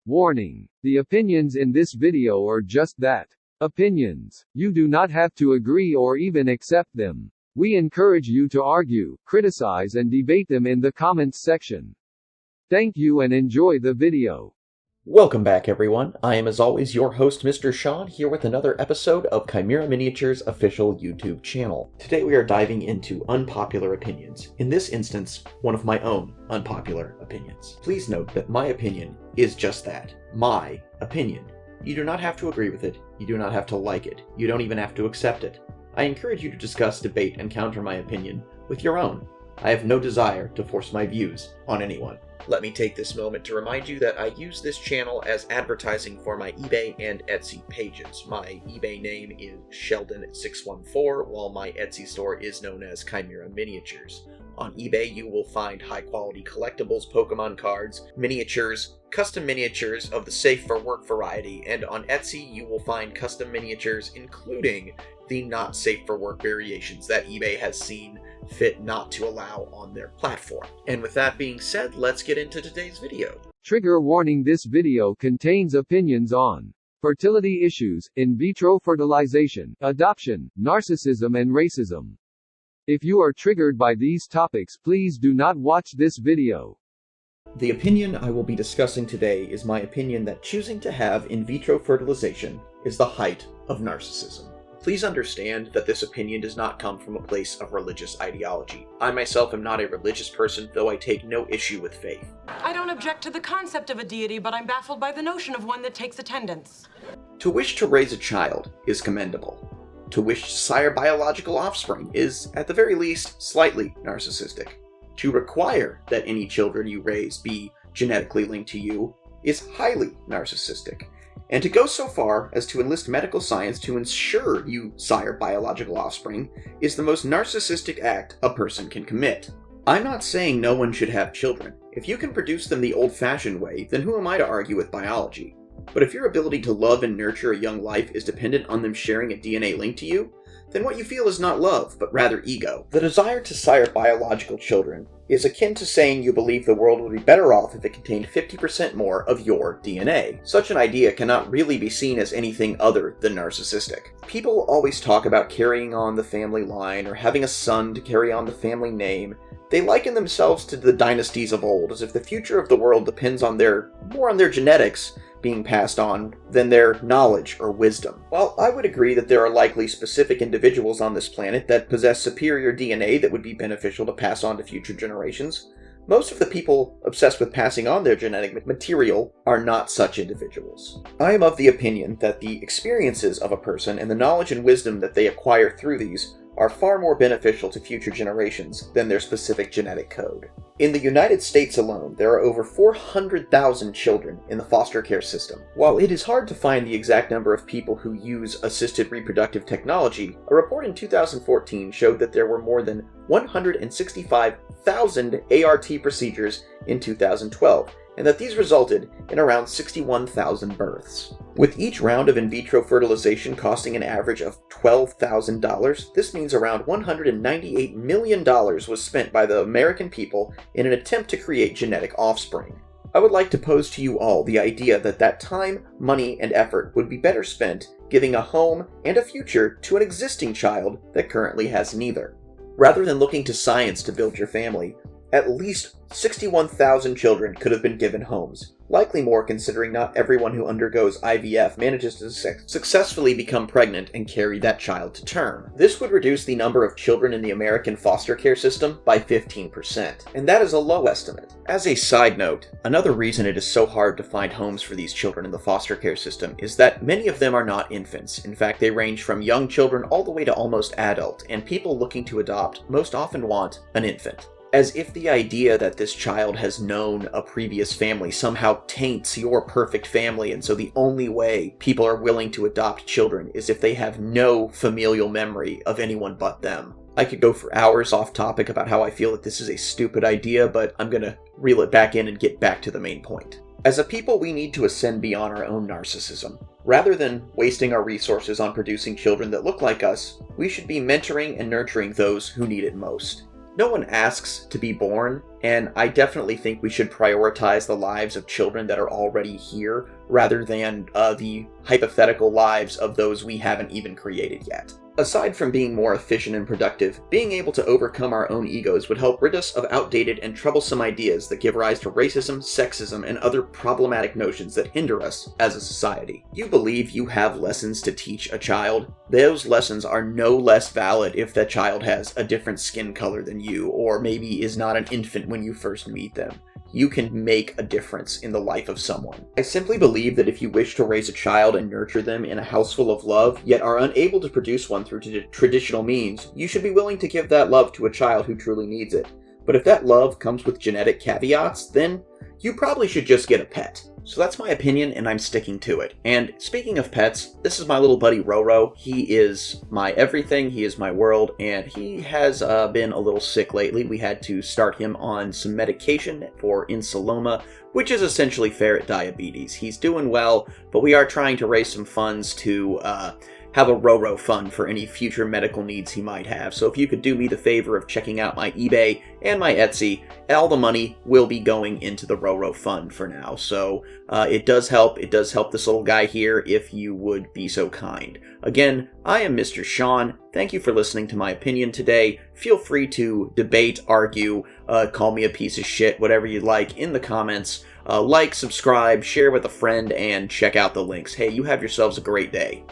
Warning: the opinions in this video are just that. Opinions. You do not have to agree or even accept them. We encourage you to argue, criticize and debate them in the comments section. Thank you and enjoy the video. Welcome back, everyone. I am, as always, your host, Mr. Sean, here with another episode of Chimera Miniatures' official YouTube channel. Today we are diving into unpopular opinions. In this instance, one of my own unpopular opinions. Please note that my opinion is just that, my opinion. You do not have to agree with it, you do not have to like it, you don't even have to accept it. I encourage you to discuss, debate, and counter my opinion with your own. I have no desire to force my views on anyone. Let me take this moment to remind you that I use this channel as advertising for my eBay and Etsy pages. My eBay name is Sheldon614, while my Etsy store is known as Chimera Miniatures. On eBay, you will find high-quality collectibles, Pokemon cards, miniatures, custom miniatures of the safe-for-work variety, and on Etsy, you will find custom miniatures including the not-safe-for-work variations that eBay has seen fit not to allow on their platform. And with that being said, let's get into today's video. Trigger warning: this video contains opinions on fertility issues, in vitro fertilization, adoption, narcissism and racism. If you are triggered by these topics, please do not watch this video. The opinion I will be discussing today is my opinion that choosing to have in vitro fertilization is the height of narcissism. Please understand that this opinion does not come from a place of religious ideology. I myself am not a religious person, though I take no issue with faith. I don't object to the concept of a deity, but I'm baffled by the notion of one that takes attendance. To wish to raise a child is commendable. To wish to sire biological offspring is, at the very least, slightly narcissistic. To require that any children you raise be genetically linked to you is highly narcissistic. And to go so far as to enlist medical science to ensure you sire biological offspring is the most narcissistic act a person can commit. I'm not saying no one should have children. If you can produce them the old-fashioned way, then who am I to argue with biology? But if your ability to love and nurture a young life is dependent on them sharing a DNA link to you, then what you feel is not love, but rather ego. The desire to sire biological children is akin to saying you believe the world would be better off if it contained 50% more of your DNA. Such an idea cannot really be seen as anything other than narcissistic. People always talk about carrying on the family line or having a son to carry on the family name. They liken themselves to the dynasties of old, as if the future of the world depends on more on their genetics being passed on than their knowledge or wisdom. While I would agree that there are likely specific individuals on this planet that possess superior DNA that would be beneficial to pass on to future generations, most of the people obsessed with passing on their genetic material are not such individuals. I am of the opinion that the experiences of a person and the knowledge and wisdom that they acquire through these are far more beneficial to future generations than their specific genetic code. In the United States alone, there are over 400,000 children in the foster care system. While it is hard to find the exact number of people who use assisted reproductive technology, a report in 2014 showed that there were more than 165,000 ART procedures in 2012, and that these resulted in around 61,000 births. With each round of in vitro fertilization costing an average of $12,000, this means around $198 million was spent by the American people in an attempt to create genetic offspring. I would like to pose to you all the idea that time, money, and effort would be better spent giving a home and a future to an existing child that currently has neither. Rather than looking to science to build your family, at least 61,000 children could have been given homes. Likely more, considering not everyone who undergoes IVF manages to successfully become pregnant and carry that child to term. This would reduce the number of children in the American foster care system by 15%, and that is a low estimate. As a side note, another reason it is so hard to find homes for these children in the foster care system is that many of them are not infants. In fact, they range from young children all the way to almost adult, and people looking to adopt most often want an infant. As if the idea that this child has known a previous family somehow taints your perfect family, and so the only way people are willing to adopt children is if they have no familial memory of anyone but them. I could go for hours off topic about how I feel that this is a stupid idea, but I'm gonna reel it back in and get back to the main point. As a people, we need to ascend beyond our own narcissism. Rather than wasting our resources on producing children that look like us, we should be mentoring and nurturing those who need it most. No one asks to be born, and I definitely think we should prioritize the lives of children that are already here rather than the hypothetical lives of those we haven't even created yet. Aside from being more efficient and productive, being able to overcome our own egos would help rid us of outdated and troublesome ideas that give rise to racism, sexism, and other problematic notions that hinder us as a society. You believe you have lessons to teach a child? Those lessons are no less valid if that child has a different skin color than you, or maybe is not an infant when you first meet them. You can make a difference in the life of someone. I simply believe that if you wish to raise a child and nurture them in a house full of love, yet are unable to produce one through traditional means, you should be willing to give that love to a child who truly needs it. But if that love comes with genetic caveats, then you probably should just get a pet. So that's my opinion, and I'm sticking to it. And speaking of pets, this is my little buddy Roro. He is my everything, he is my world, and he has been a little sick lately. We had to start him on some medication for insuloma, which is essentially ferret diabetes. He's doing well, but we are trying to raise some funds to have a Roro fund for any future medical needs he might have. So if you could do me the favor of checking out my eBay and my Etsy, all the money will be going into the Roro fund for now. So it does help this little guy here if you would be so kind. Again, I am Mr. Sean. Thank you for listening to my opinion today. Feel free to debate, argue, call me a piece of shit, whatever you'd like in the comments. Like, subscribe, share with a friend, and check out the links. Hey, you have yourselves a great day.